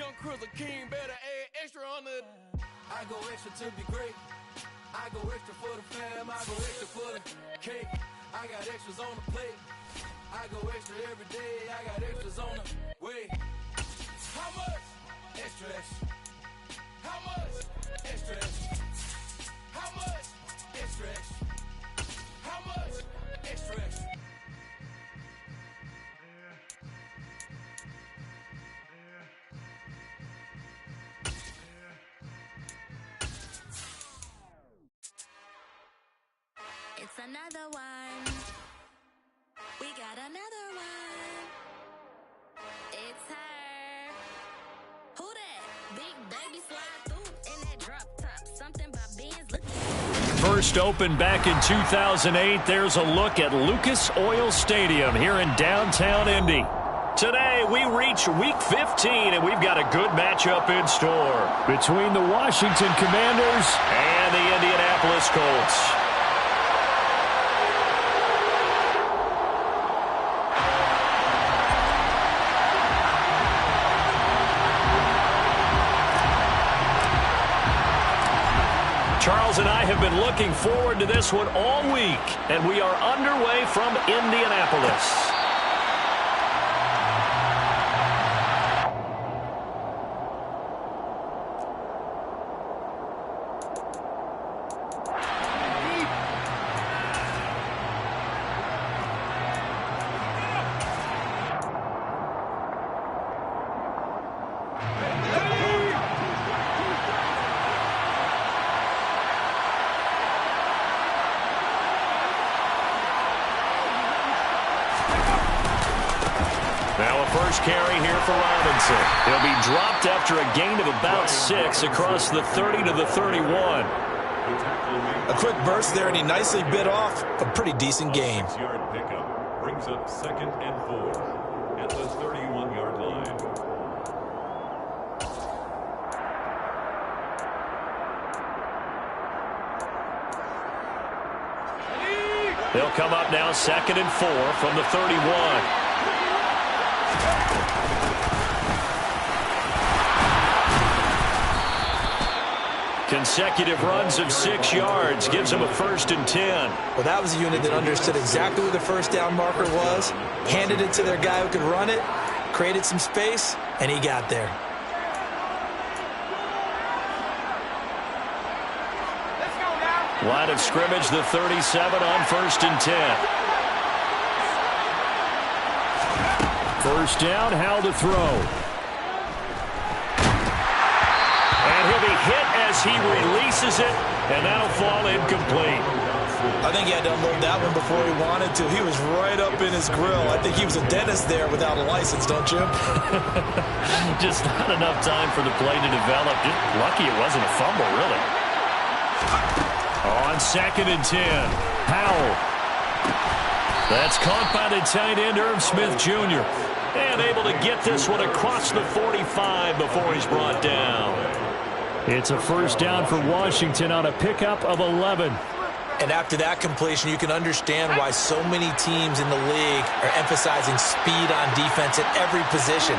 young Cruiser King, better add extra on the. I go extra to be great. I go extra for the fam. I go extra for the cake. I got extras on the plate. I go extra every day. I got extras on the way. How much? Extra, extra. How much? Extra, extra. How much? Extra, extra. How much? Extra, extra. It's another one. We got another one. It's her. Who that? Big baby slide through in that drop top. Something by Ben's looking. First opened back in 2008. There's a look at Lucas Oil Stadium here in downtown Indy. Today, we reach Week 15, and we've got a good matchup in store between the Washington Commanders and the Indianapolis Colts. Charles and I have been looking forward to this one all week, and we are underway from Indianapolis. Now a first carry here for Robinson. He'll be dropped after a gain of about 6 across the 30 to the 31. A quick burst there, and he nicely bit off a pretty decent gain. 6-yard pickup brings up 2nd and 4 at the 31-yard line. They'll come up now 2nd and 4 from the 31. Consecutive runs of 6 yards gives him a 1st and 10. Well, that was a unit that understood exactly where the first down marker was, handed it to their guy who could run it, created some space, and he got there. Line of scrimmage, the 37 on 1st and 10. First down, Howell to throw. And he'll be hit as he releases it, and that'll fall incomplete. I think he had to unload that one before he wanted to. He was right up in his grill. I think he was a dentist there without a license, don't you? Just not enough time for the play to develop. Just lucky it wasn't a fumble, really. On 2nd and 10, Howell. That's caught by the tight end, Irv Smith Jr. And able to get this one across the 45 before he's brought down. It's a first down for Washington on a pickup of 11. And after that completion, you can understand why so many teams in the league are emphasizing speed on defense at every position.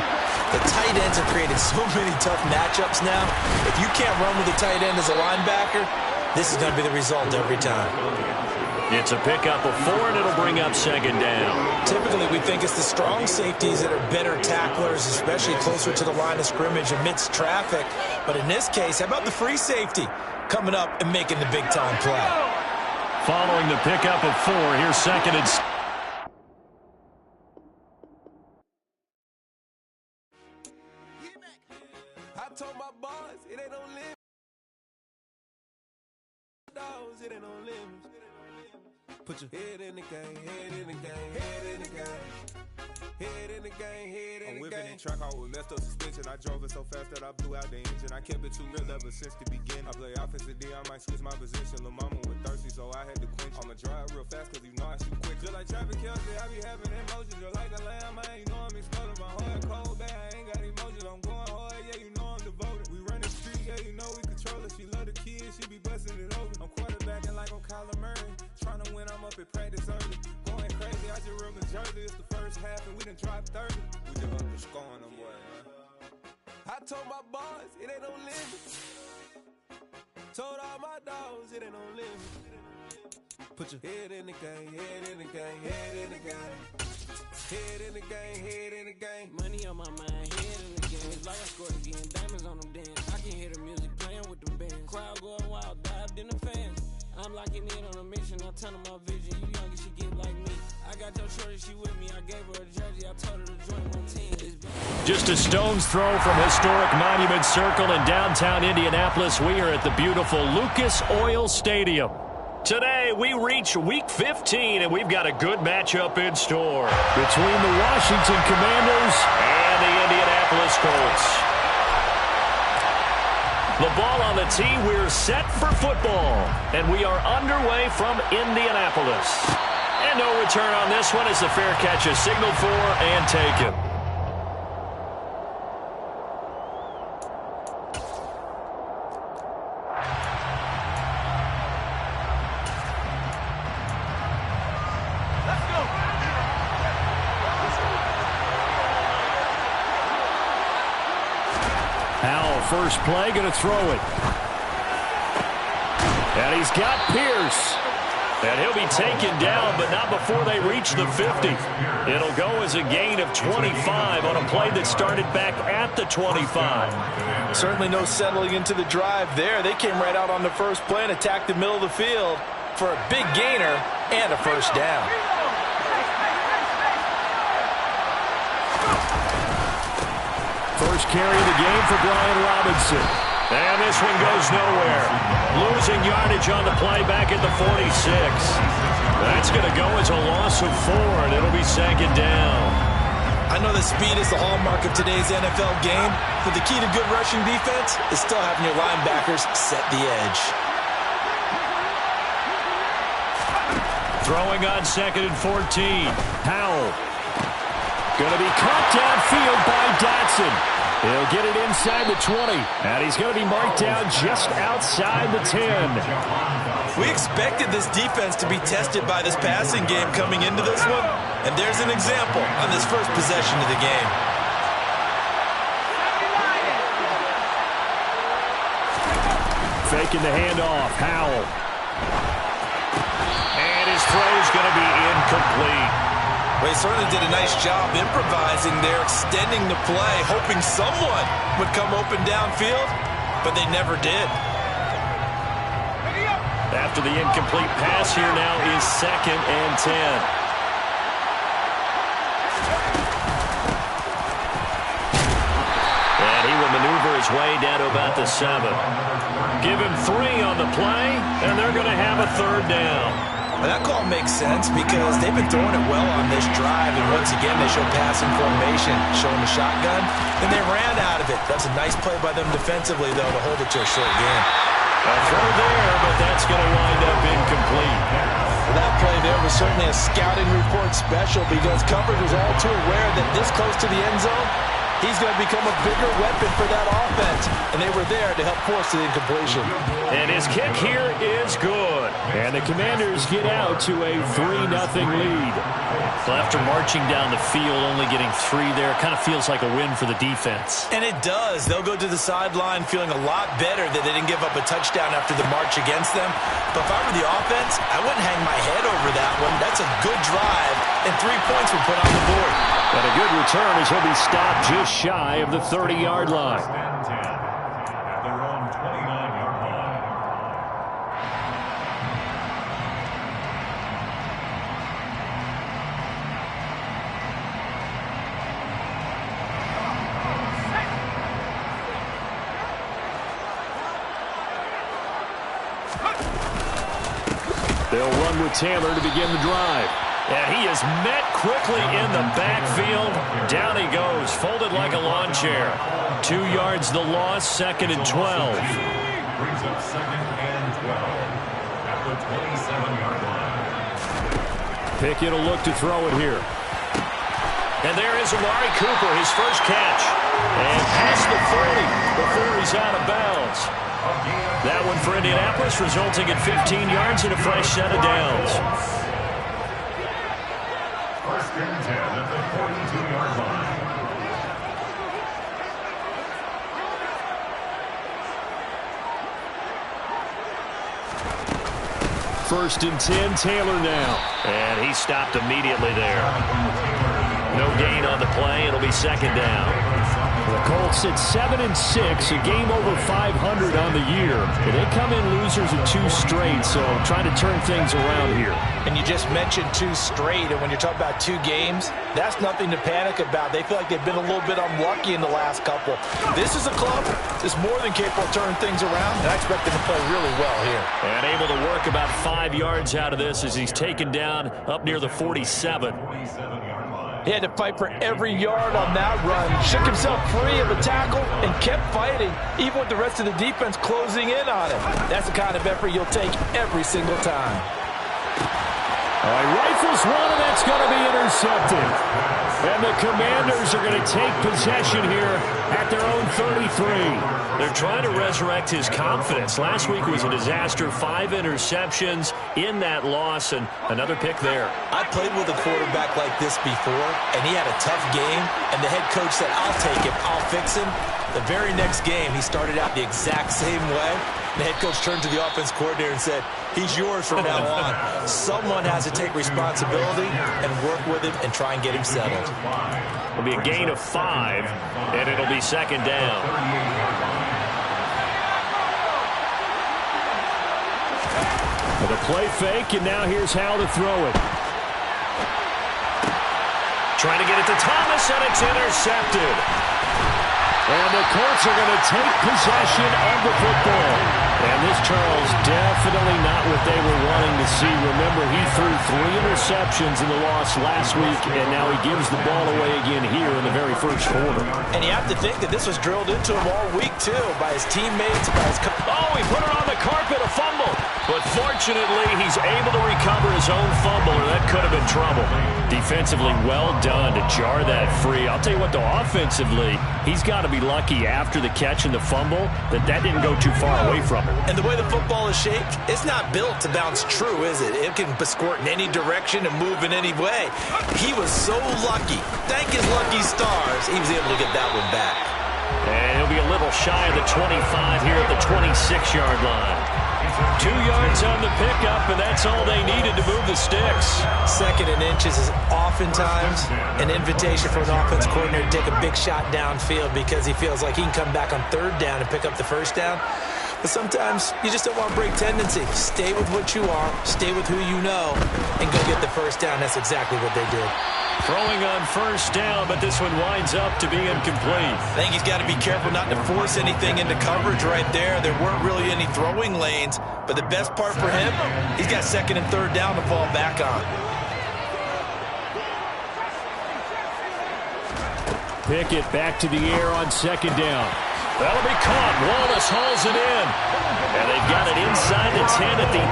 The tight ends have created so many tough matchups now. If you can't run with the tight end as a linebacker, this is going to be the result every time. It's a pickup of 4, and it'll bring up 2nd down. Typically, we think it's the strong safeties that are better tacklers, especially closer to the line of scrimmage amidst traffic. But in this case, how about the free safety coming up and making the big-time play? Following the pickup of 4, here's 2nd and 6. I told my boys, it ain't no limit. It ain't no limits. Put your head in the game, head in the game, head in the game. Head in the game, head in the game. I'm whipping in track out with messed up suspension. I drove it so fast that I blew out the engine. I kept it too real ever since the beginning. I play offensive D, I might switch my position. Lil' mama was thirsty, so I had to quench. I'ma drive real fast, cause you know I shoot quick. Just like traffic Kelsey, I be having emotions. Just like the lamb, man, you know I'm exploding. My heart cold, bad, I ain't got emotions. I'm going hard, yeah, you know I'm devoted. We run the street, yeah, you know we control it. She love the kids, she be busting it over. I'm quarterbacking like I'm Kyler Murray. Trying to win, I'm up at practice early. Going crazy, I just real Jersey. It's the first half, and we done dropped 30. We just up to scoring them, boy, man. I told my boys, it ain't no limit. Told all my dogs, it ain't no limit. Put your head in the game, head in the game, head in the game. Head in the game, head in the game. Money on my mind, head in the game. It's like I scored again, diamonds on them dance. I can hear the music playing with them bands. Crowd going wild, dived in the fans. I'm locking in on a mission, I turn on my vision. You young, she get like me. I got your shorty, she with me. I gave her a jersey, I told her to join my team. Just a stone's throw from historic Monument Circle in downtown Indianapolis. We are at the beautiful Lucas Oil Stadium. Today, we reach Week 15, and we've got a good matchup in store between the Washington Commanders and the Indianapolis Colts. The ball on the tee, we're set for football, and we are underway from Indianapolis. And no return on this one as the fair catch is signaled for and taken. First play, going to throw it. And he's got Pierce. And he'll be taken down, but not before they reach the 50. It'll go as a gain of 25 on a play that started back at the 25. Certainly no settling into the drive there. They came right out on the first play and attacked the middle of the field for a big gainer and a first down. First carry of the game for Brian Robinson. And this one goes nowhere. Losing yardage on the play back at the 46. That's going to go as a loss of 4, and it'll be second down. I know that speed is the hallmark of today's NFL game, but the key to good rushing defense is still having your linebackers set the edge. Throwing on second and 14. Powell. Going to be caught downfield by Dotson. He'll get it inside the 20. And he's going to be marked down just outside the 10. We expected this defense to be tested by this passing game coming into this one. And there's an example on this first possession of the game. Faking the handoff. Howell. And his throw's going to be incomplete. Well, he certainly did a nice job improvising there, extending the play, hoping someone would come open downfield, but they never did. After the incomplete pass, here now is second and 10. And he will maneuver his way down to about the 7. Give him 3 on the play, and they're going to have a third down. Well, that call makes sense because they've been throwing it well on this drive, and once again they show passing formation, showing the shotgun, and they ran out of it. That's a nice play by them defensively, though, to hold it to a short gain. A throw there, but that's going to wind up incomplete. Well, that play there was certainly a scouting report special because Comfort was all too aware that this close to the end zone, he's going to become a bigger weapon for that offense, and they were there to help force the incompletion. And his kick here is good. And the Commanders get out to a 3-0 lead. Well, after marching down the field, only getting 3 there, kind of feels like a win for the defense. And it does. They'll go to the sideline feeling a lot better that they didn't give up a touchdown after the march against them. But if I were the offense, I wouldn't hang my head over that one. That's a good drive, and 3 points were put on the board. And a good return as he'll be stopped just shy of the 30-yard line. At their own 29-yard line. They'll run with Taylor to begin the drive. And he is met quickly in the backfield. Down he goes, folded like a lawn chair. 2 yards the loss, second and 12. Brings up second and 12 at the 27-yard line. Pickett will look to throw it here. And there is Amari Cooper, his first catch. And past the 40 before he's out of bounds. That one for Indianapolis, resulting in 15 yards and a fresh set of downs. First and 10 at the 42-yard line. 1st and 10. Taylor now. And he stopped immediately there. No gain on the play. It'll be 2nd down. The Colts at 7-6, a game over 500 on the year. And they come in losers of 2 straight, so trying to turn things around here. And you just mentioned 2 straight, and when you're talking about 2 games, that's nothing to panic about. They feel like they've been a little bit unlucky in the last couple. This is a club that's more than capable of turning things around, and I expect them to play really well here. And able to work about 5 yards out of this as he's taken down up near the 47. He had to fight for every yard on that run. Shook himself free of a tackle and kept fighting, even with the rest of the defense closing in on him. That's the kind of effort you'll take every single time. All right, rifles one, and that's going to be intercepted. And the Commanders are going to take possession here at their own 33. They're trying to resurrect his confidence. Last week was a disaster. 5 interceptions in that loss, and another pick there. I played with a quarterback like this before, and he had a tough game, and the head coach said, I'll take him, I'll fix him. The very next game, he started out the exact same way. The head coach turned to the offense coordinator and said, he's yours from now on. Someone has to take responsibility and work with him and try and get him settled. It'll be a gain of 5, and it'll be 2nd down. With a play fake, and now here's how to throw it. Trying to get it to Thomas, and it's intercepted. And the Colts are going to take possession of the football. And this, Charles, definitely not what they were wanting to see. Remember, he threw 3 interceptions in the loss last week, and now he gives the ball away again here in the very first quarter. And you have to think that this was drilled into him all week, too, by his teammates, by his oh, he put it on the carpet, a fumble. But fortunately, he's able to recover his own fumble, or that could have been trouble. Defensively, well done to jar that free. I'll tell you what, though, offensively, he's got to be lucky after the catch and the fumble that didn't go too far away from him. And the way the football is shaped, it's not built to bounce true, is it? It can squirt in any direction and move in any way. He was so lucky. Thank his lucky stars, he was able to get that one back. And he'll be a little shy of the 25 here at the 26-yard line. 2 yards on the pickup, and that's all they needed to move the sticks. 2nd and inches is oftentimes an invitation for an offense coordinator to take a big shot downfield because he feels like he can come back on 3rd down and pick up the 1st down. But sometimes you just don't want to break tendency. Stay with what you are, stay with who you know, and go get the 1st down. That's exactly what they did. Throwing on 1st down, but this one winds up to be incomplete. I think he's got to be careful not to force anything into coverage right there. There weren't really any throwing lanes, but the best part for him, he's got 2nd and 3rd down to fall back on. Pickett back to the air on 2nd down. That'll be caught. Wallace hauls it in. And they've got it inside the 10 at the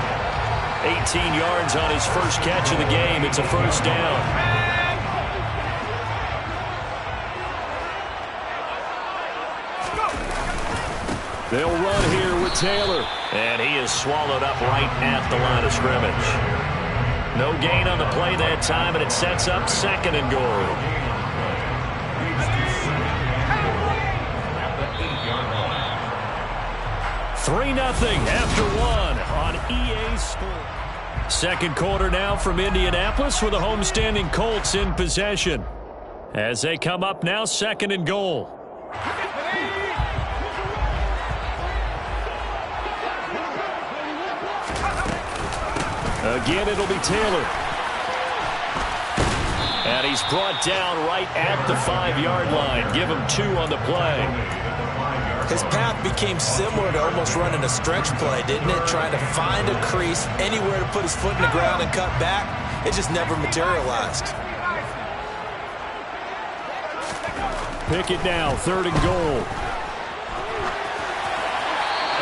8. 18 yards on his first catch of the game. It's a 1st down. They'll run here with Taylor. And he is swallowed up right at the line of scrimmage. No gain on the play that time, and it sets up 2nd and goal. 3-0 after 1 on EA Sports. 2nd quarter now from Indianapolis with the homestanding Colts in possession. As they come up now, 2nd and goal. Again, it'll be Taylor. And he's brought down right at the 5-yard line. Give him 2 on the play. His path became similar to almost running a stretch play, didn't it? Trying to find a crease, anywhere to put his foot in the ground and cut back. It just never materialized. Pickett now, 3rd and goal.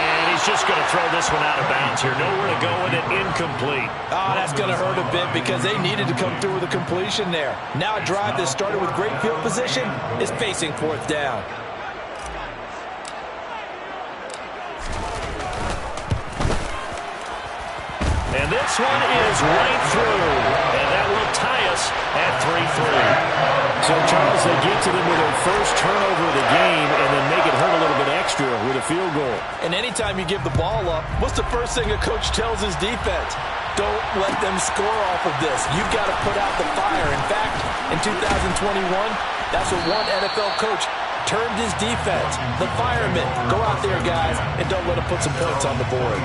And he's just going to throw this one out of bounds here. Nowhere to go with it, incomplete. Oh, that's going to hurt a bit because they needed to come through with a completion there. Now a drive that started with great field position is facing 4th down. And this one is right through. And that will tie us at 3-3. So, Charles, they get to them with their first turnover of the game and then make it hurt a little bit extra with a field goal. And anytime you give the ball up, what's the first thing a coach tells his defense? Don't let them score off of this. You've got to put out the fire. In fact, in 2021, that's what one NFL coach termed his defense. The firemen. Go out there, guys, and don't let them put some points on the board.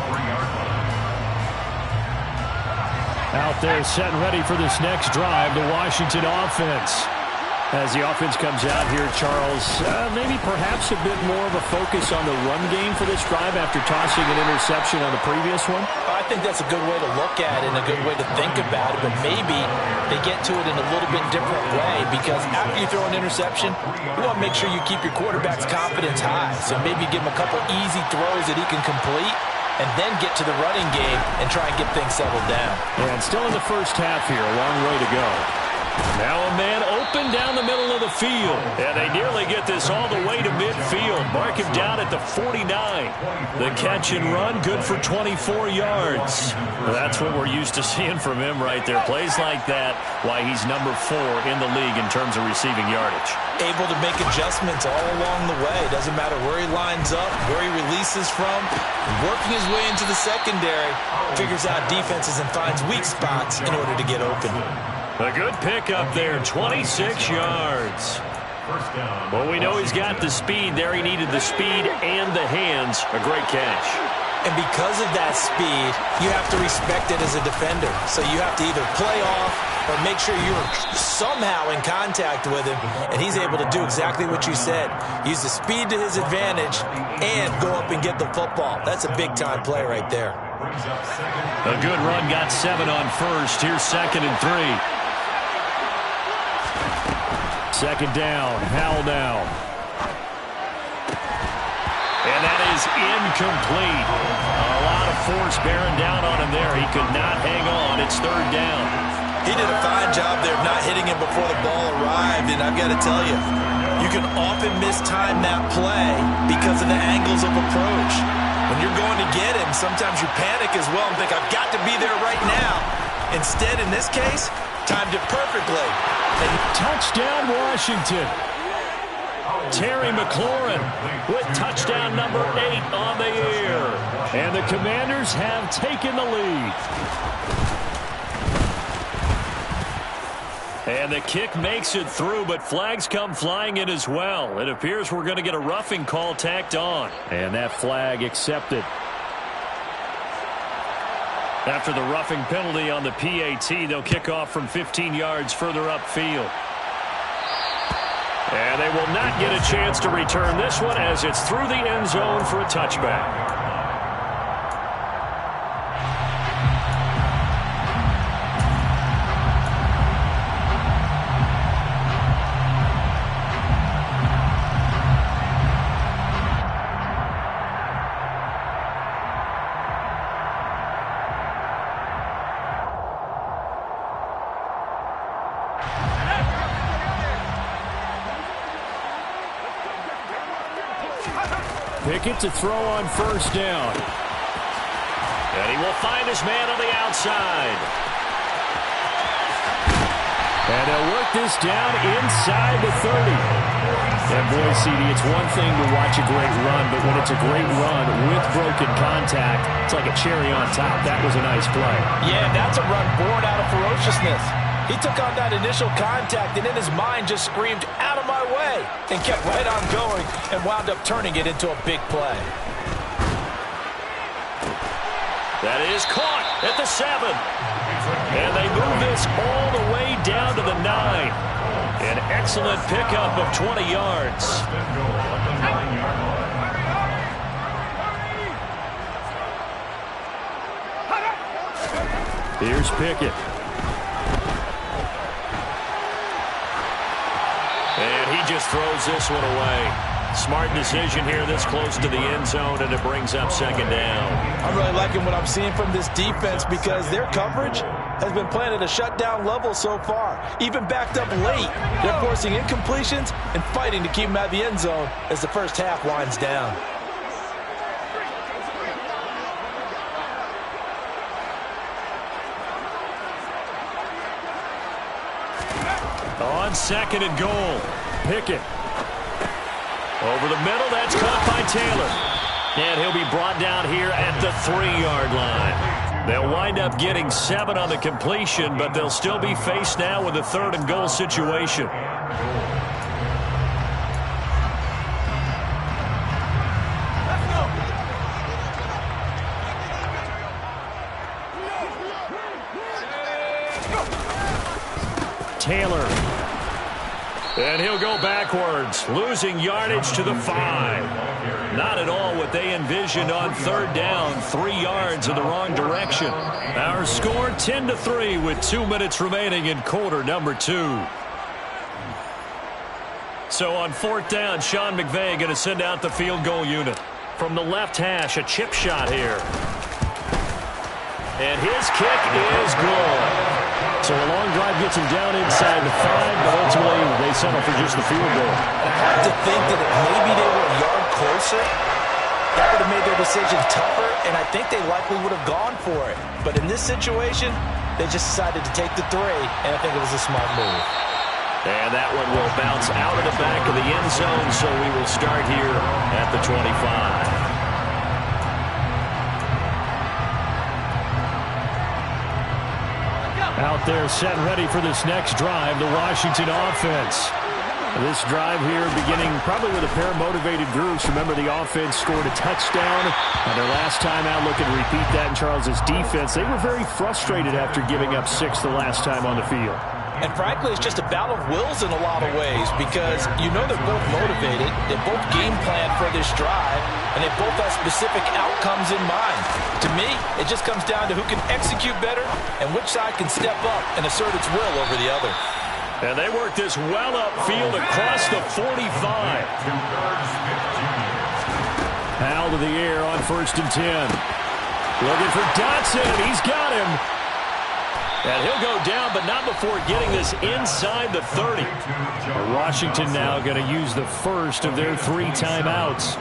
Out there setting ready for this next drive, the Washington offense. As the offense comes out here, Charles, maybe perhaps a bit more of a focus on the run game for this drive after tossing an interception on the previous one? I think that's a good way to look at it and a good way to think about it, but maybe they get to it in a little bit different way because after you throw an interception, you want to make sure you keep your quarterback's confidence high. So maybe give him a couple easy throws that he can complete and then get to the running game and try and get things settled down. And still in the first half here, a long way to go. Now a man open down the middle of the field. And they nearly get this all the way to midfield. Mark him down at the 49. The catch and run, good for 24 yards. That's what we're used to seeing from him right there. Plays like that, why he's number 4 in the league in terms of receiving yardage. Able to make adjustments all along the way. Doesn't matter where he lines up, where he releases from. Working his way into the secondary, figures out defenses and finds weak spots in order to get open. A good pickup there, 26 yards. Well, we know he's got the speed there. He needed the speed and the hands. A great catch. And because of that speed, you have to respect it as a defender. So you have to either play off or make sure you're somehow in contact with him. And he's able to do exactly what you said. Use the speed to his advantage and go up and get the football. That's a big-time play right there. A good run, got 7 on first. Here's 2nd and 3. Second down, Howell now. And that is incomplete. A lot of force bearing down on him there. He could not hang on. It's 3rd down. He did a fine job there of not hitting him before the ball arrived. And I've got to tell you, you can often mistime that play because of the angles of approach. When you're going to get him, sometimes you panic as well and think, I've got to be there right now. Instead, in this case, timed it perfectly. And touchdown, Washington. Terry McLaurin with touchdown number 8 on the air. And the Commanders have taken the lead. And the kick makes it through, but flags come flying in as well. It appears we're going to get a roughing call tacked on. And that flag accepted. After the roughing penalty on the PAT, they'll kick off from 15 yards further upfield. And they will not get a chance to return this one as it's through the end zone for a touchback. Pickett to throw on 1st down. And he will find his man on the outside. And they'll work this down inside the 30. And boy, CD, it's one thing to watch a great run, but when it's a great run with broken contact, it's like a cherry on top. That was a nice play. Yeah, that's a run born out of ferociousness. He took on that initial contact and in his mind just screamed, out of my way, and kept right on going and wound up turning it into a big play. That is caught at the 7. And they move this all the way down to the 9. An excellent pickup of 20 yards. Here's Pickett. And he just throws this one away. Smart decision here this close to the end zone, and it brings up 2nd down. I'm really liking what I'm seeing from this defense because their coverage has been playing at a shutdown level so far. Even backed up late, they're forcing incompletions and fighting to keep them out of the end zone as the first half winds down. On 2nd and goal, Pickett. Over the middle, that's caught by Taylor. And he'll be brought down here at the 3-yard line. They'll wind up getting 7 on the completion, but they'll still be faced now with a 3rd and goal situation. Taylor. And he'll go backwards, losing yardage to the 5. Not at all what they envisioned on 3rd down, 3 yards in the wrong direction. Our score 10-3 with 2 minutes remaining in quarter number 2. So on 4th down, Sean McVay going to send out the field goal unit. From the left hash, a chip shot here. And his kick is good. So a long drive gets him down inside the 5, but ultimately they settle for just the field goal. I have to think that if maybe they were a yard closer, that would have made their decision tougher, and I think they likely would have gone for it. But in this situation, they just decided to take the 3, and I think it was a smart move. And that one will bounce out of the back of the end zone, so we will start here at the 25. Out there set ready for this next drive, the Washington offense. This drive here beginning probably with a pair of motivated groups. Remember, the offense scored a touchdown. And their last time out, looking to repeat that in Charles's defense. They were very frustrated after giving up 6 the last time on the field. And frankly, it's just a battle of wills in a lot of ways because you know they're both motivated, they both game plan for this drive, and they both have specific outcomes in mind. To me, it just comes down to who can execute better and which side can step up and assert its will over the other. And they work this well upfield across the 45. Powell to the air on 1st and 10. Looking for Dotson. He's got him. And he'll go down, but not before getting this inside the 30. Washington now going to use the first of their 3 timeouts,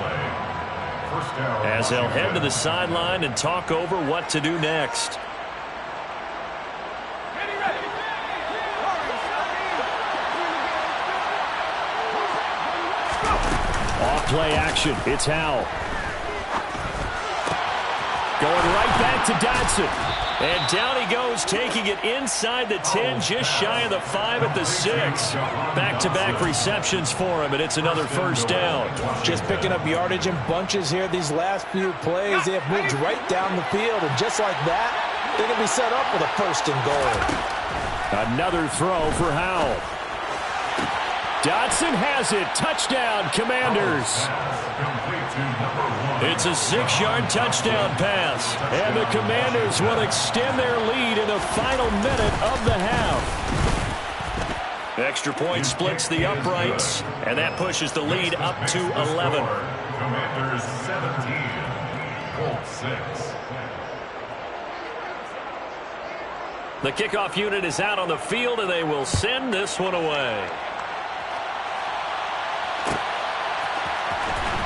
as they'll head to the sideline and talk over what to do next. Off-play action. It's Howell. Going right back to Dotson. And down he goes, taking it inside the 10, just shy of the 5 at the 6. Back-to-back receptions for him, and it's another 1st down. Just picking up yardage in bunches here these last few plays. They have moved right down the field, and just like that, they're going to be set up with a 1st and goal. Another throw for Howell. Dotson has it. Touchdown, Commanders. It's a 6-yard touchdown pass. And the Commanders will extend their lead in the final minute of the half. Extra point splits the uprights, and that pushes the lead up to 11. Commanders 17, Colts 6. The kickoff unit is out on the field, and they will send this one away.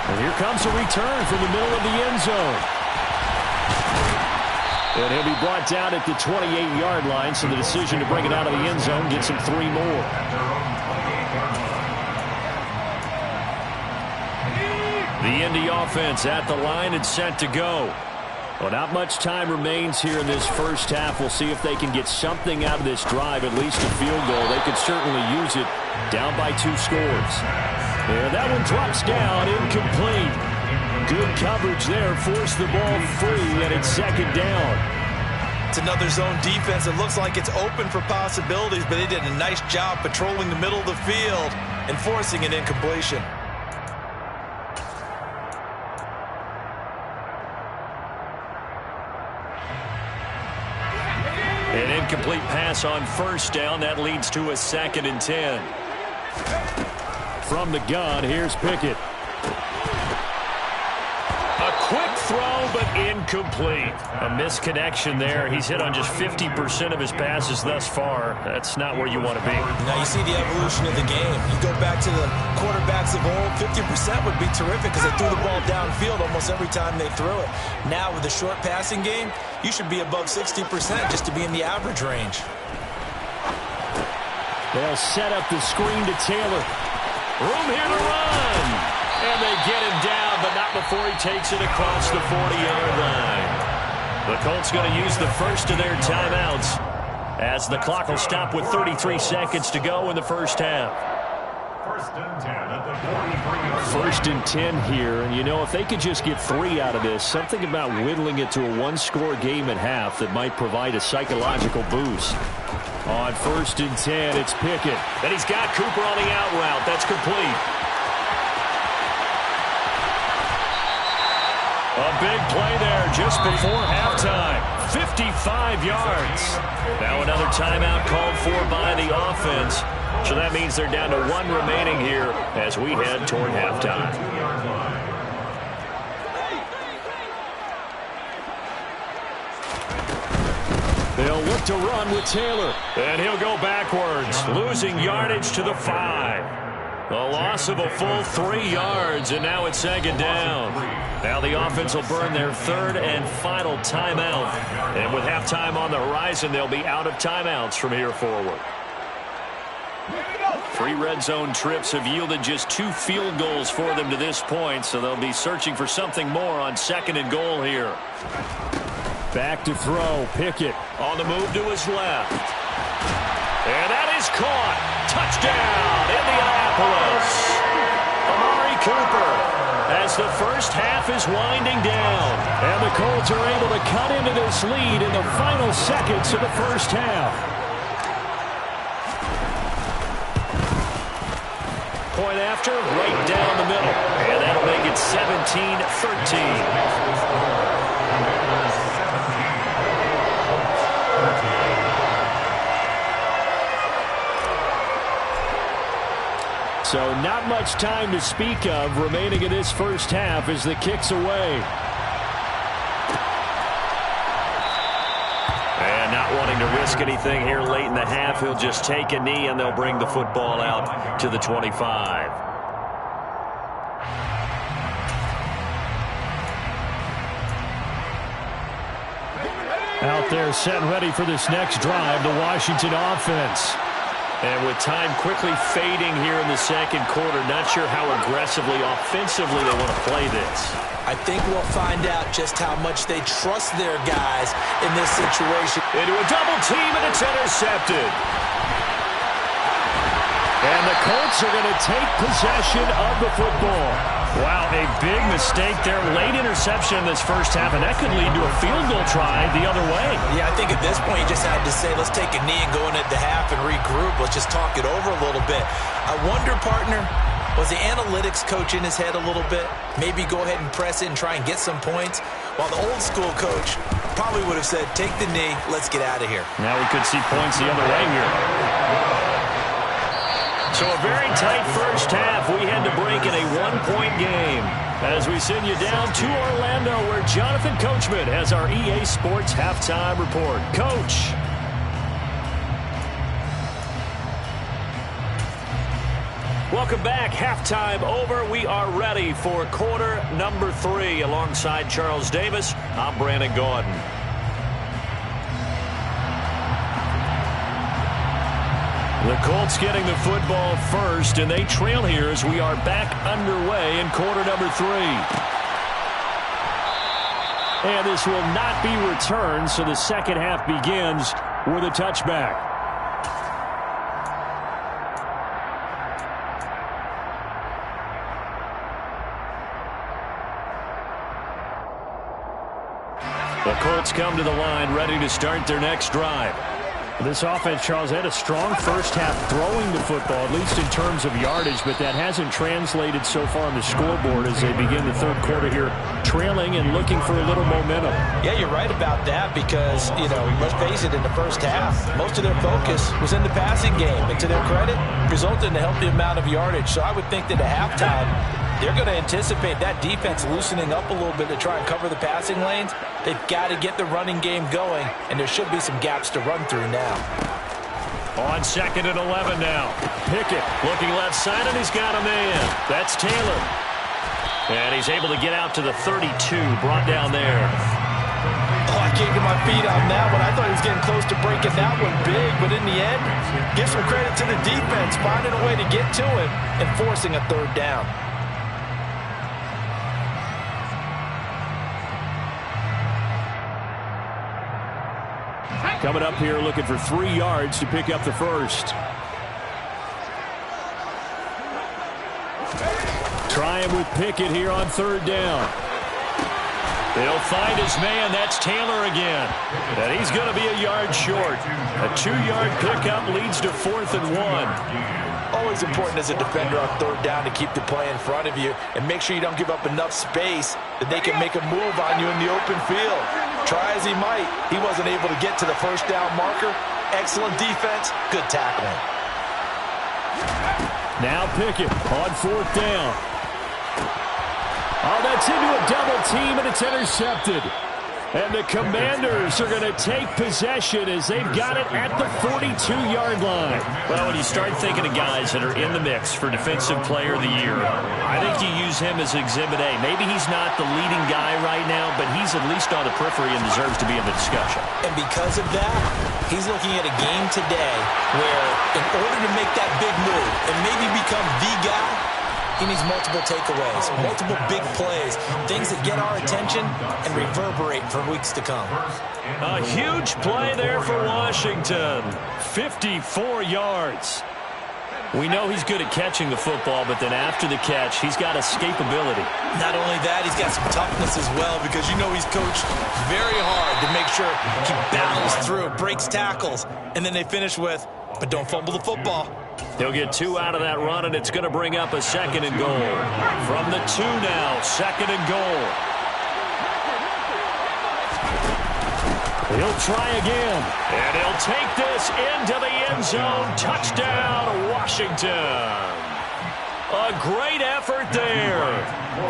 And here comes a return from the middle of the end zone. And he'll be brought down at the 28-yard line, so the decision to bring it out of the end zone gets him 3 more. The Indy offense at the line and set to go. Well, not much time remains here in this first half. We'll see if they can get something out of this drive, at least a field goal. They could certainly use it, down by 2 scores. And that one drops down, incomplete. Good coverage there, forced the ball free, and it's 2nd down. It's another zone defense. It looks like it's open for possibilities, but they did a nice job patrolling the middle of the field and forcing an incompletion. An incomplete pass on 1st down. That leads to a 2nd and 10. From the gun, here's Pickett. A quick throw, but incomplete. A misconnection there. He's hit on just 50% of his passes thus far. That's not where you want to be. Now you see the evolution of the game. You go back to the quarterbacks of old, 50% would be terrific because they threw the ball downfield almost every time they threw it. Now with the short passing game, you should be above 60% just to be in the average range. They'll set up the screen to Taylor. Room here to run. And they get him down, but not before he takes it across the 40-yard line. The Colts going to use the first of their timeouts as the clock will stop with 33 seconds to go in the first half. First and 10 at the 43-yard line. First and 10 here, and you know, if they could just get 3 out of this, something about whittling it to a one-score game at half that might provide a psychological boost. On first and 10, it's Pickett. And he's got Cooper on the out route. That's complete. A big play there just before halftime. 55 yards. Now another timeout called for by the offense. So that means they're down to 1 remaining here as we head toward halftime. They'll look to run with Taylor. And he'll go backwards, losing yardage to the 5. A loss of a full 3 yards, and now it's second down. Now the offense will burn their third and final timeout. And with halftime on the horizon, they'll be out of timeouts from here forward. 3 red zone trips have yielded just 2 field goals for them to this point, so they'll be searching for something more on second and goal here. Back to throw, Pickett on the move to his left. And that is caught. Touchdown, Indianapolis. Amari Cooper as the first half is winding down. And the Colts are able to cut into this lead in the final seconds of the first half. Point after, right down the middle. And that'll make it 17-13. So not much time to speak of remaining in this first half as the kick's away. And not wanting to risk anything here late in the half, he'll just take a knee and they'll bring the football out to the 25. Out there set ready for this next drive, the Washington offense. And with time quickly fading here in the second quarter, not sure how aggressively, offensively they want to play this. I think we'll find out just how much they trust their guys in this situation. Into a double team, and it's intercepted. And the Colts are going to take possession of the football. Wow, a big mistake there. Late interception in this first half, and that could lead to a field goal try the other way. Yeah, I think at this point you just had to say, let's take a knee and go into the half and regroup. Let's just talk it over a little bit. I wonder, partner, was the analytics coach in his head a little bit? Maybe go ahead and press it and try and get some points? While the old school coach probably would have said, take the knee, let's get out of here. Now we could see points the other way here. So a very tight first half. We had to break in a 1-point game as we send you down to Orlando where Jonathan Coachman has our EA Sports halftime report. Coach. Welcome back. Halftime over. We are ready for quarter number 3. Alongside Charles Davis, I'm Brandon Gordon. The Colts getting the football first, and they trail here as we are back underway in quarter number 3. And this will not be returned, so the second half begins with a touchback. The Colts come to the line ready to start their next drive. This offense, Charles, had a strong first half throwing the football, at least in terms of yardage, but that hasn't translated so far on the scoreboard as they begin the third quarter here, trailing and looking for a little momentum. Yeah, you're right about that because, let's face it, in the first half, most of their focus was in the passing game. And to their credit, resulted in a healthy amount of yardage. So I would think that at halftime, they're going to anticipate that defense loosening up a little bit to try and cover the passing lanes. They've got to get the running game going, and there should be some gaps to run through now. On second and 11 now. Pickett looking left side, and he's got a man. That's Taylor. And he's able to get out to the 32, brought down there. Oh, I can't get my feet on that one. I thought he was getting close to breaking that one big, but in the end, give some credit to the defense, finding a way to get to him and forcing a third down. Coming up here looking for 3 yards to pick up the first. Trying with Pickett here on 3rd down. They'll find his man. That's Taylor again. And he's going to be a yard short. A 2-yard pickup leads to 4th and 1. Always important as a defender on 3rd down to keep the play in front of you and make sure you don't give up enough space that they can make a move on you in the open field. Try as he might, he wasn't able to get to the 1st down marker. Excellent defense, good tackling. Now Pickett on 4th down. Oh, that's into a double team, and it's intercepted. And the Commanders are going to take possession as they've got it at the 42-yard line. Well, when you start thinking of guys that are in the mix for Defensive Player of the Year, I think you use him as Exhibit A. Maybe he's not the leading guy right now, but he's at least on the periphery and deserves to be in the discussion. And because of that, he's looking at a game today where in order to make that big move and maybe become the guy, he needs multiple takeaways, multiple big plays, things that get our attention and reverberate for weeks to come. A huge play there for Washington. 54 yards. We know he's good at catching the football, but then after the catch, he's got escapability. Not only that, he's got some toughness as well because you know he's coached very hard to make sure he battles through, breaks tackles, and then they finish with, but don't fumble the football. He'll get 2 out of that run, and it's going to bring up a 2nd and goal. From the 2 now, 2nd and goal. He'll try again, and he'll take this into the end zone. Touchdown, Washington. A great effort there.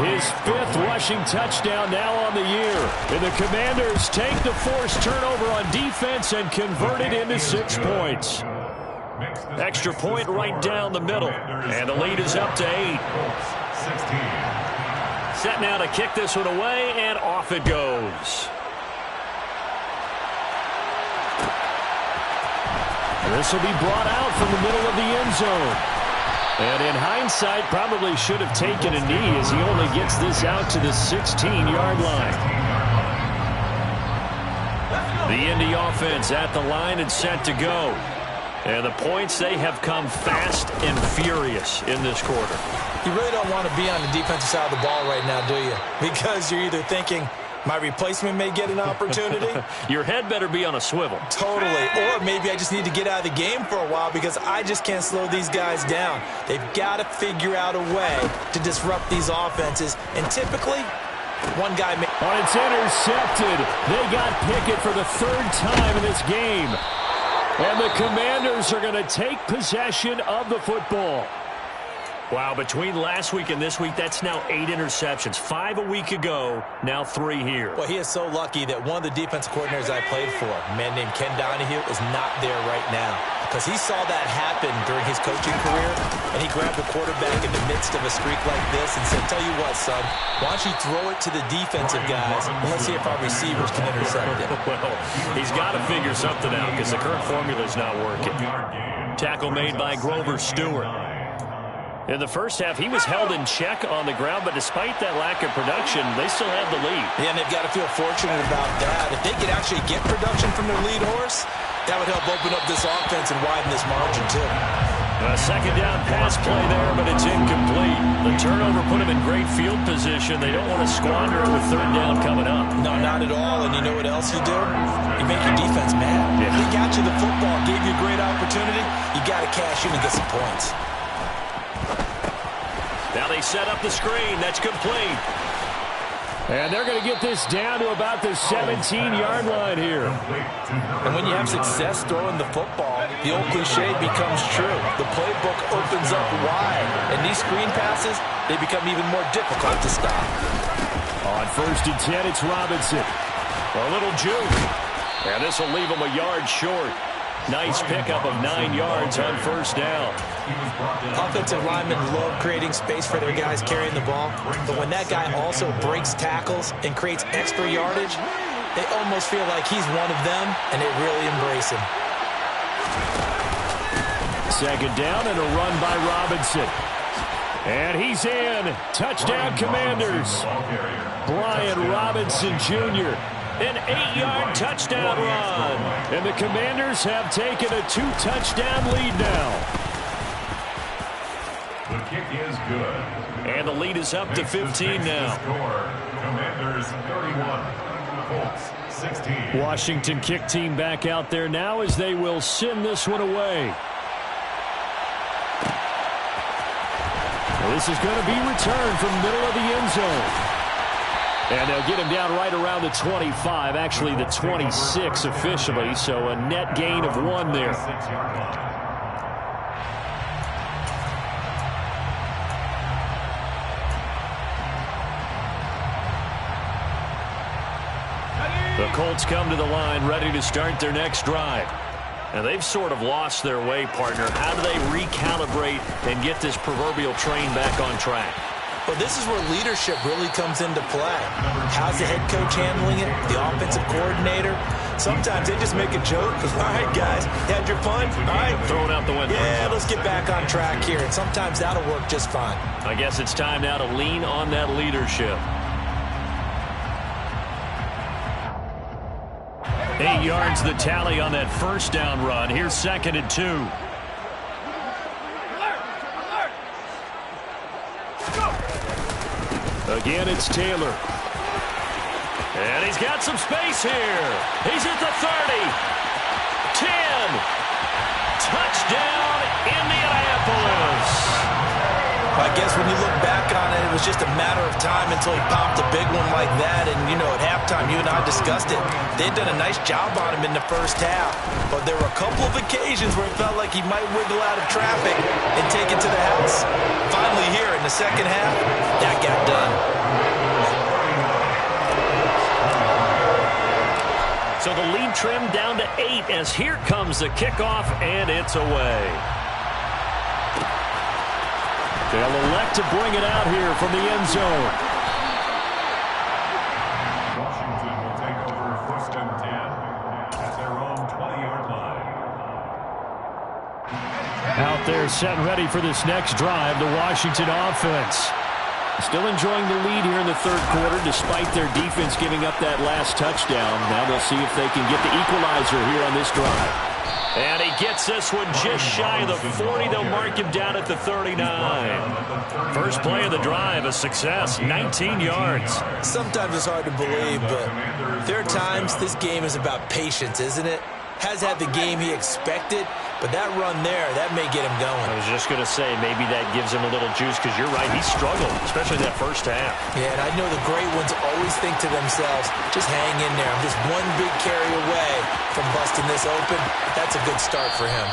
His 5th rushing touchdown now on the year. And the Commanders take the forced turnover on defense and convert it into 6 points. Extra point right down the middle. And the lead is up to 8. Set now to kick this one away, and off it goes. This will be brought out from the middle of the end zone. And in hindsight, probably should have taken a knee as he only gets this out to the 16-yard line. The Indy offense at the line and set to go. And the points, they have come fast and furious in this quarter. You really don't want to be on the defensive side of the ball right now, do you? Because you're either thinking, my replacement may get an opportunity. Your head better be on a swivel. Totally. Or maybe I just need to get out of the game for a while because I just can't slow these guys down. They've got to figure out a way to disrupt these offenses. And typically, one guy may... Oh, it's intercepted. They got Pickett for the 3rd time in this game. And the Commanders are going to take possession of the football. Wow, between last week and this week, that's now 8 interceptions. 5 a week ago, now 3 here. Well, he is so lucky that one of the defensive coordinators I played for, a man named Ken Donahue, is not there right now. Because he saw that happen during his coaching career, and he grabbed the quarterback in the midst of a streak like this and said, tell you what, son, why don't you throw it to the defensive guys, and let's see if our receivers can intercept it. Well, he's got to figure something out because the current formula is not working. Tackle made by Grover Stewart. In the first half, he was held in check on the ground, but despite that lack of production, they still have the lead. Yeah, and they've got to feel fortunate about that. If they could actually get production from their lead horse, that would help open up this offense and widen this margin, too. A 2nd down pass play there, but it's incomplete. The turnover put them in great field position. They don't want to squander it with 3rd down coming up. No, not at all. And you know what else you do? You make your defense mad. Yeah. They got you the football, gave you a great opportunity. You got to cash in and get some points. Now they set up the screen. That's complete. And they're going to get this down to about the 17-yard line here. And when you have success throwing the football, the old cliche becomes true. The playbook opens up wide. And these screen passes, they become even more difficult to stop. On 1st and 10, it's Robinson. A little juke. And this will leave him a yard short. Nice pickup of 9 yards on 1st down. Offensive linemen love creating space for their guys carrying the ball, but when that guy also breaks tackles and creates extra yardage, they almost feel like he's one of them, and they really embrace him. 2nd down and a run by Robinson. And he's in. Touchdown, Commanders. Brian Robinson Jr. An 8-yard touchdown run. And the Commanders have taken a 2-touchdown lead now. The kick is good. And the lead is up to 15 now. Commanders 31, Colts 16. Washington kick team back out there now as they will send this one away. This is going to be returned from the middle of the end zone. And they'll get him down right around the 25, actually the 26 officially, so a net gain of 1 there. The Colts come to the line ready to start their next drive. And they've sort of lost their way, partner. How do they recalibrate and get this proverbial train back on track? Well, this is where leadership really comes into play. How's the head coach handling it? The offensive coordinator? Sometimes they just make a joke. All right, guys, you had your fun? All right. Throw it out the window. Yeah, let's get back on track here. And sometimes that'll work just fine. I guess it's time now to lean on that leadership. 8 yards the tally on that first down run. Here's 2nd and 2. Again, it's Taylor. And he's got some space here. He's at the 30. 10. Touchdown, Indianapolis. I guess when you look back on it, it was just a matter of time until he popped a big one like that. And, you know, at halftime, you and I discussed it. They'd done a nice job on him in the first half. But there were a couple of occasions where it felt like he might wiggle out of traffic and take it to the house. Finally here in the second half, that got done. So the lead trimmed down to 8 as here comes the kickoff, and it's away. They'll elect to bring it out here from the end zone. Washington will take over 1st and 10 at their own 20-yard line. Out there set and ready for this next drive, the Washington offense. Still enjoying the lead here in the third quarter despite their defense giving up that last touchdown. Now they'll see if they can get the equalizer here on this drive. And he gets this one just shy of the 40. They'll mark him down at the 39. First play of the drive, a success, 19 yards. Sometimes it's hard to believe, but there are times this game is about patience, isn't it? Has had the game he expected, but that run there, that may get him going. I was just going to say, maybe that gives him a little juice because you're right, he struggled, especially that first half. Yeah, and I know the great ones always think to themselves, just hang in there. I'm just one big carry away from busting this open. That's a good start for him.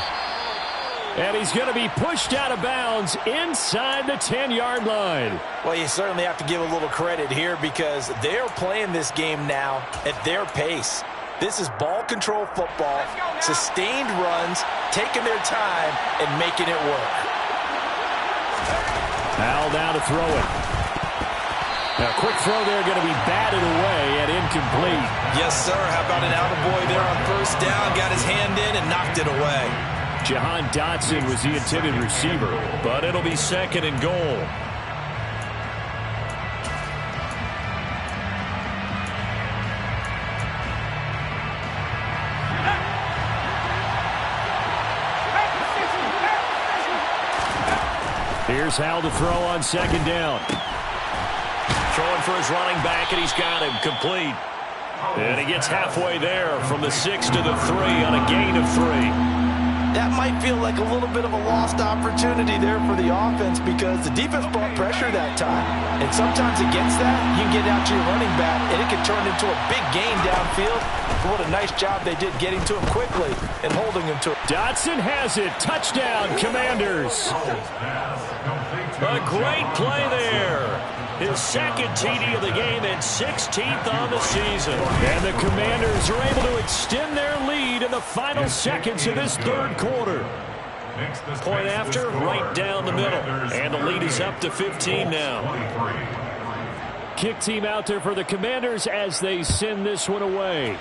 And he's going to be pushed out of bounds inside the 10-yard line. Well, you certainly have to give a little credit here because they're playing this game now at their pace. This is ball control football, sustained runs, taking their time, and making it work. Al now to throw it. Now, quick throw there, going to be batted away and incomplete. Yes, sir. How about an attaboy there on first down? Got his hand in and knocked it away. Jahan Dotson was the intended receiver, but it'll be 2nd and goal. Here's Hal to throw on 2nd down. Throwing for his running back, and he's got him complete. And he gets halfway there from the 6 to the 3 on a gain of 3. That might feel like a little bit of a lost opportunity there for the offense because the defense brought pressure that time. And sometimes against that, you can get out to your running back, and it can turn into a big gain downfield. But what a nice job they did getting to him quickly and holding him to it. Dotson has it. Touchdown, Commanders. A great play there. His 2nd TD of the game and 16th on the season. And the Commanders are able to extend their lead in the final seconds of this third quarter. Point after, right down the middle. And the lead is up to 15 now. Kick team out there for the Commanders as they send this one away.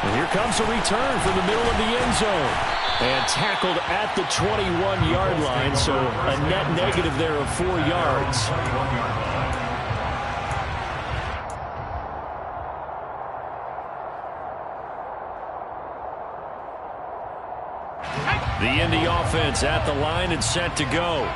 And here comes a return from the middle of the end zone. And tackled at the 21-yard line, so a net negative there of 4 yards. The Indy offense at the line and set to go.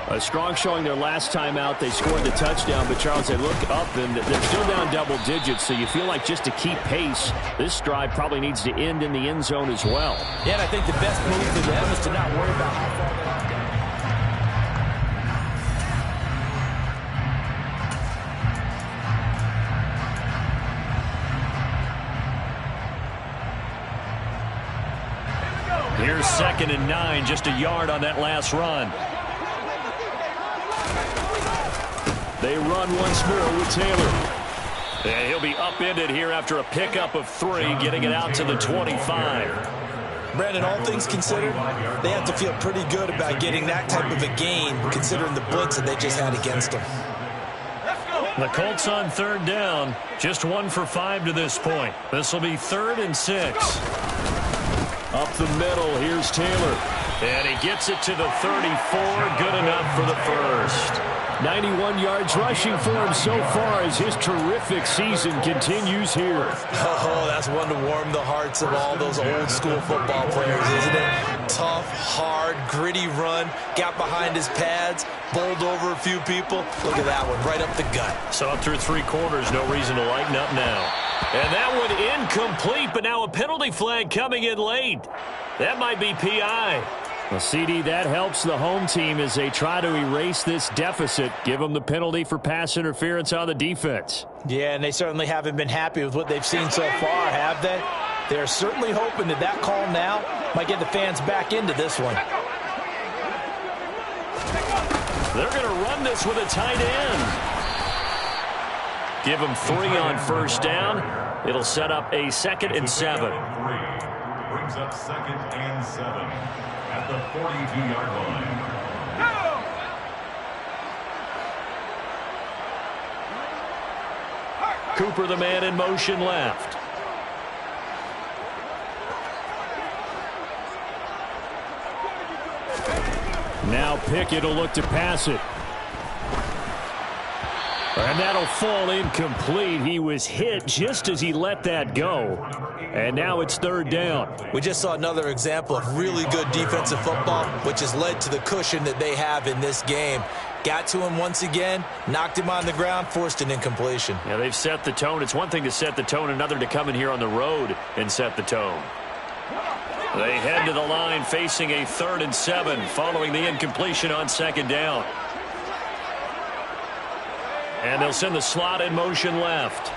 A strong showing their last time out. They scored the touchdown, but Charles, they look up and they're still down double digits, so you feel like just to keep pace, this drive probably needs to end in the end zone as well. Yeah, and I think the best move for them is to not worry about how far they're off. Here's 2nd and 9, just a yard on that last run. They run once more with Taylor. And he'll be upended here after a pickup of 3, getting it out to the 25. Brandon, all things considered, they have to feel pretty good about getting that type of a gain, considering the blitz that they just had against them. The Colts on 3rd down, just 1 for 5 to this point. This will be 3rd and 6. Up the middle, here's Taylor. And he gets it to the 34, good enough for the first. 91 yards rushing for him so far as his terrific season continues here. Oh, that's one to warm the hearts of all those old school football players, isn't it? Tough, hard, gritty run, got behind his pads, bowled over a few people. Look at that one, right up the gut. So up through 3 quarters, no reason to lighten up now. And that one incomplete, but now a penalty flag coming in late. That might be PI. Well, CD, that helps the home team as they try to erase this deficit. Give them the penalty for pass interference on the defense. Yeah, and they certainly haven't been happy with what they've seen so far, have they? They're certainly hoping that that call now might get the fans back into this one. They're going to run this with a tight end. Give them 3 on 1st down. It'll set up a 2nd and 7. Brings up 2nd and 7. At the 42-yard line. Cooper, the man in motion left. Now Pickett will look to pass it. And that'll fall incomplete. He was hit just as he let that go. And now it's 3rd down. We just saw another example of really good defensive football, which has led to the cushion that they have in this game. Got to him once again, knocked him on the ground, forced an incompletion. Yeah, they've set the tone. It's one thing to set the tone, another to come in here on the road and set the tone. They head to the line facing a 3rd and 7 following the incompletion on 2nd down. And they'll send the slot in motion left.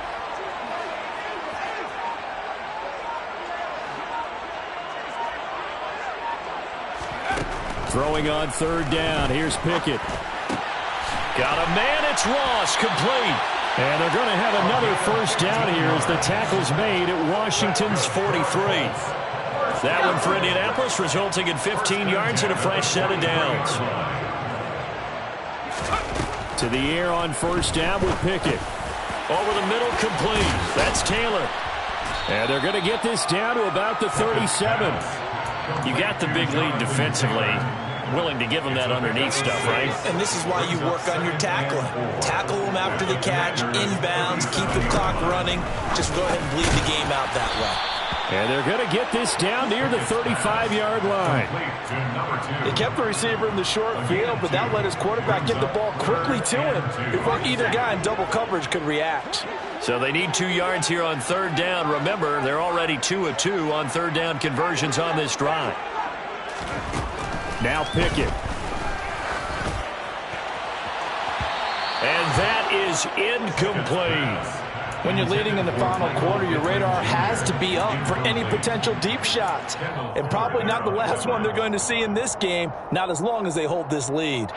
Throwing on 3rd down. Here's Pickett. Got a man. It's Ross. Complete. And they're going to have another 1st down here as the tackle's made at Washington's 43. That one for Indianapolis, resulting in 15 yards and a fresh set of downs. To the air on 1st down with Pickett. Over the middle, complete. That's Taylor. And they're going to get this down to about the 37. You got the big lead defensively. Willing to give them that underneath stuff, right? And this is why you work on your tackling. Tackle them after the catch, inbounds, keep the clock running. Just go ahead and bleed the game out that way. And they're going to get this down near the 35-yard line. They kept the receiver in the short field, but that let his quarterback get the ball quickly to him before either guy in double coverage could react. So they need 2 yards here on 3rd down. Remember, they're already 2 of 2 on 3rd down conversions on this drive. Now Pickett. And that is incomplete. When you're leading in the final quarter, your radar has to be up for any potential deep shots. And probably not the last one they're going to see in this game, not as long as they hold this lead.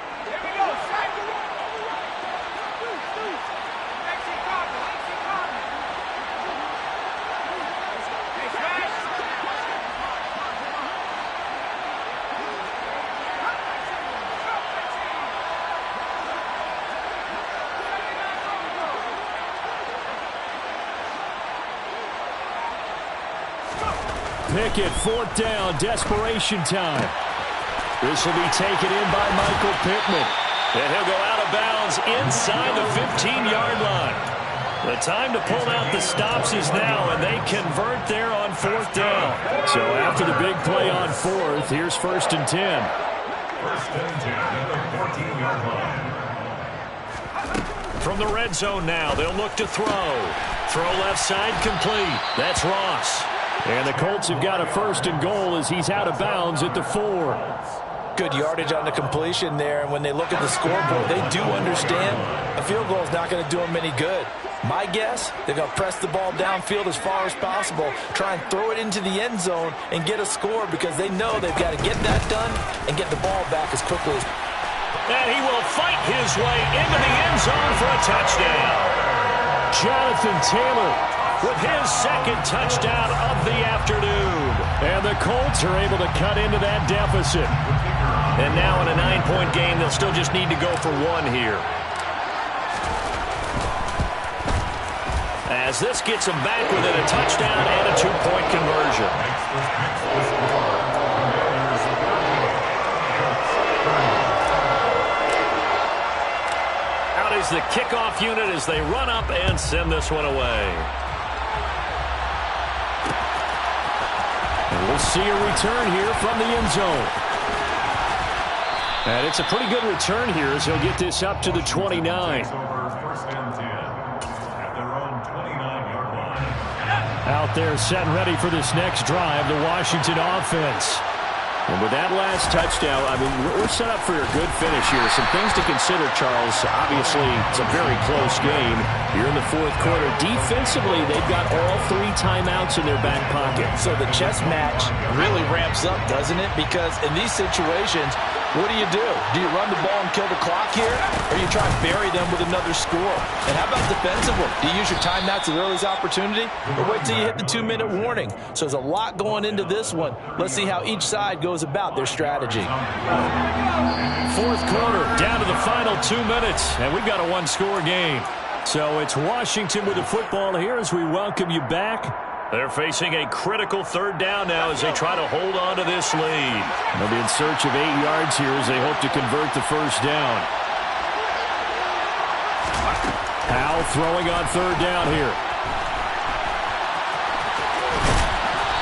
Pickett, 4th down, desperation time. This will be taken in by Michael Pittman. And he'll go out of bounds inside the 15-yard line. The time to pull out the stops is now, and they convert there on 4th down. So after the big play on 4th, here's 1st and 10. 1st and 10 at the 14-yard line. From the red zone now, they'll look to throw. Throw left side complete. That's Ross. And the Colts have got a 1st and goal as he's out of bounds at the 4. Good yardage on the completion there, and when they look at the scoreboard, they do understand a field goal is not going to do them any good. My guess, they're going to press the ball downfield as far as possible, try and throw it into the end zone and get a score because they know they've got to get that done and get the ball back as quickly as possible. And he will fight his way into the end zone for a touchdown. Jonathan Taylor with his 2nd touchdown of the afternoon. And the Colts are able to cut into that deficit. And now in a 9-point game, they'll still just need to go for 1 here. As this gets them back within a touchdown and a 2-point conversion. Out is the kickoff unit as they run up and send this one away. And we'll see a return here from the end zone. And it's a pretty good return here as he'll get this up to the 29. 1st and 10 at their own 29-yard line. Out there set and ready for this next drive, the Washington offense. And with that last touchdown, I mean, we're set up for a good finish here. Some things to consider, Charles. Obviously, it's a very close game. You're in the 4th quarter. Defensively, they've got all 3 timeouts in their back pocket. So the chess match really ramps up, doesn't it? Because in these situations, what do? Do you run the ball and kill the clock here? Or you try and bury them with another score? And how about defensively? Do you use your timeouts at the earliest opportunity? Or wait till you hit the 2-minute warning? So there's a lot going into this one. Let's see how each side goes about their strategy. 4th quarter, down to the final 2 minutes. And we've got a 1-score game. So it's Washington with the football here as we welcome you back. They're facing a critical 3rd down now as they try to hold on to this lead. They'll be in search of 8 yards here as they hope to convert the 1st down. Powell throwing on 3rd down here.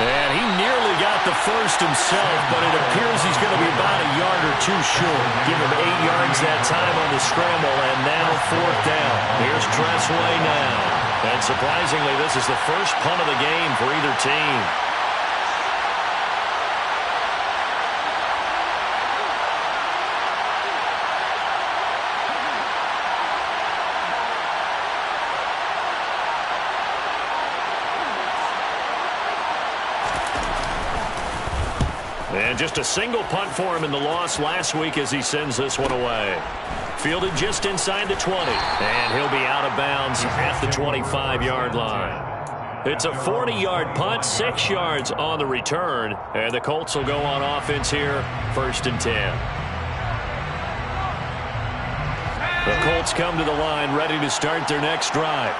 And he nearly got the 1st himself, but it appears he's going to be about a yard or 2 short. Give him 8 yards that time on the scramble, and now 4th down. Here's Tressway now. And surprisingly, this is the first punt of the game for either team. And just a single punt for him in the loss last week as he sends this one away. Fielded just inside the 20. And he'll be out of bounds at the 25-yard line. It's a 40-yard punt, 6 yards on the return. And the Colts will go on offense here, 1st and 10. The Colts come to the line ready to start their next drive.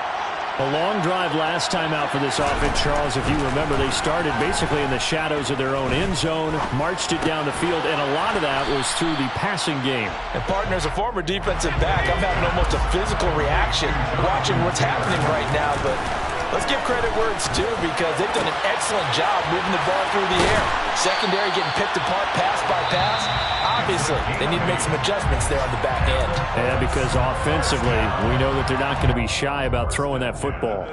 A long drive last time out for this offense, Charles. If you remember, they started basically in the shadows of their own end zone, marched it down the field, and a lot of that was through the passing game. And, partner, as a former defensive back, I'm having almost a physical reaction watching what's happening right now. But let's give credit where it's due because they've done an excellent job moving the ball through the air. Secondary getting picked apart pass by pass. Obviously, they need to make some adjustments there on the back end. And because offensively, we know that they're not going to be shy about throwing that football.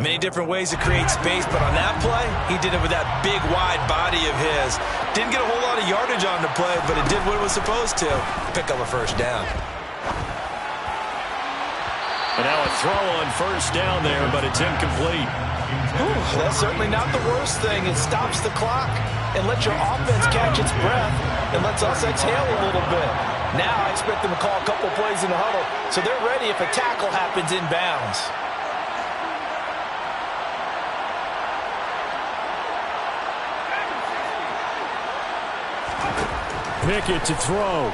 Many different ways to create space, but on that play, he did it with that big, wide body of his. Didn't get a whole lot of yardage on the play, but it did what it was supposed to. Pick up a 1st down. And now a throw on 1st down there, but it's incomplete. Ooh, that's certainly not the worst thing. It stops the clock and lets your offense catch its breath and lets us exhale a little bit. Now I expect them to call a couple plays in the huddle so they're ready if a tackle happens inbounds. Pickett to throw.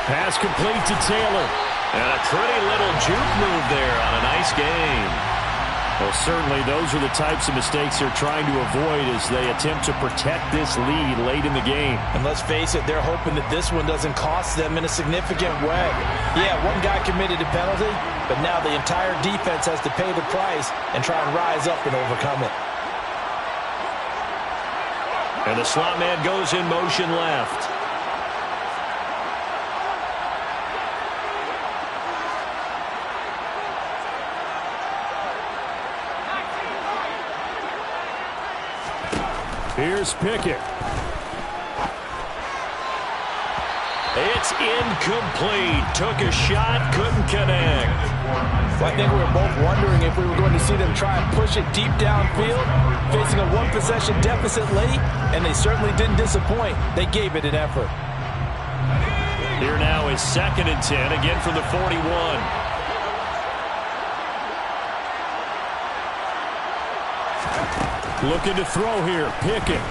Pass complete to Taylor. And a pretty little juke move there on a nice game. Well, certainly those are the types of mistakes they're trying to avoid as they attempt to protect this lead late in the game. And let's face it, they're hoping that this one doesn't cost them in a significant way. Yeah, one guy committed a penalty, but now the entire defense has to pay the price and try and rise up and overcome it. And the slot man goes in motion left. Here's Pickett. It's incomplete. Took a shot, couldn't connect. Well, I think we were both wondering if we were going to see them try and push it deep downfield, facing a one-possession deficit late, and they certainly didn't disappoint. They gave it an effort. Here now is 2nd and 10, again from the 41. Looking to throw here, Pickett.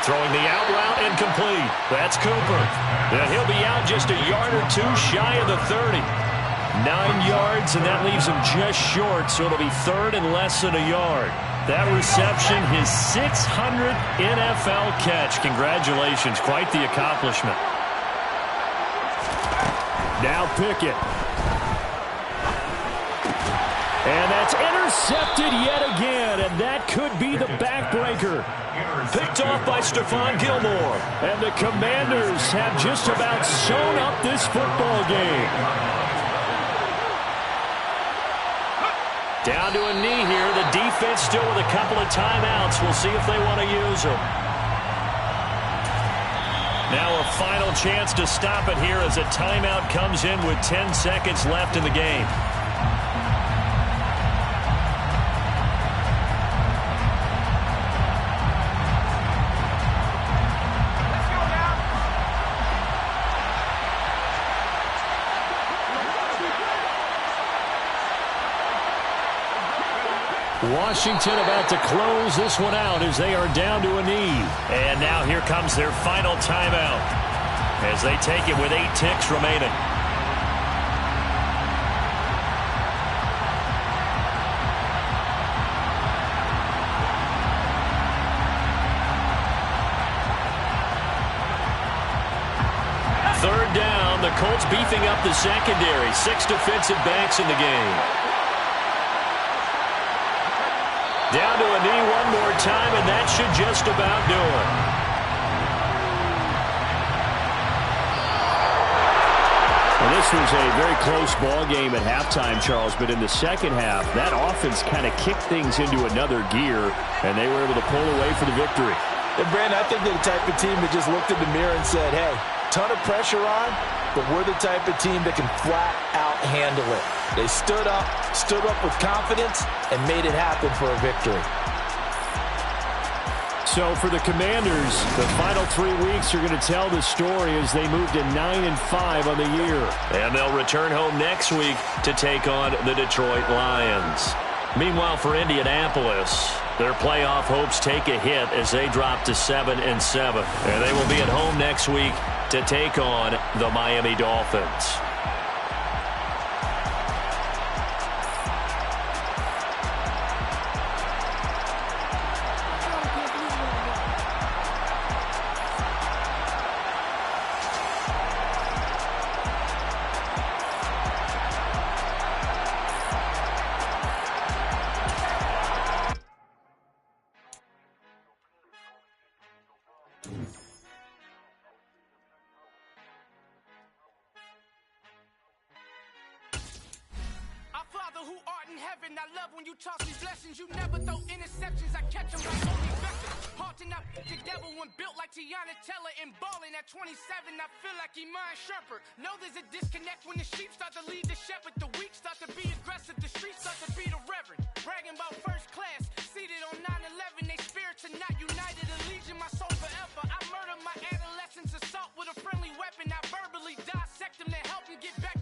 Throwing the out route, incomplete. That's Cooper. And he'll be out just a yard or two shy of the 30. 9 yards, and that leaves him just short, so it'll be 3rd and less than a yard. That reception, his 600th NFL catch. Congratulations, quite the accomplishment. Now Pickett. And that's intercepted yet again, and that could be the backbreaker. Picked off by Stephon Gilmore. And the Commanders have just about sewn up this football game. Down to a knee here. The defense still with a couple of timeouts. We'll see if they want to use them. Now a final chance to stop it here as a timeout comes in with 10 seconds left in the game. Washington about to close this one out as they are down to a knee. And now here comes their final timeout as they take it with 8 ticks remaining. Third down, the Colts beefing up the secondary. 6 defensive backs in the game. Down to a knee one more time, and that should just about do it. Well, this was a very close ball game at halftime, Charles, but in the second half, that offense kind of kicked things into another gear, and they were able to pull away for the victory. And Brandon, I think they're the type of team that just looked in the mirror and said, hey, ton of pressure on, but we're the type of team that can flat out handle it. They stood up with confidence, and made it happen for a victory. So for the Commanders, the final 3 weeks are going to tell the story as they move to 9-5 on the year. And they'll return home next week to take on the Detroit Lions. Meanwhile, for Indianapolis, their playoff hopes take a hit as they drop to 7-7. And they will be at home next week to take on the Miami Dolphins. Who art in heaven, I love when you toss me blessings. You never throw interceptions, I catch them like only vectors. Halting up the devil when built like Tiana Teller and balling at 27, I feel like Iman Shumpert. Know there's a disconnect when the sheep start to lead the shepherd. The weak start to be aggressive, the streets start to be the reverend. Bragging about first class, seated on 9/11. They spirits are not united, a legion, my soul forever. I murder my adolescence, assault with a friendly weapon. I verbally dissect them to help them get back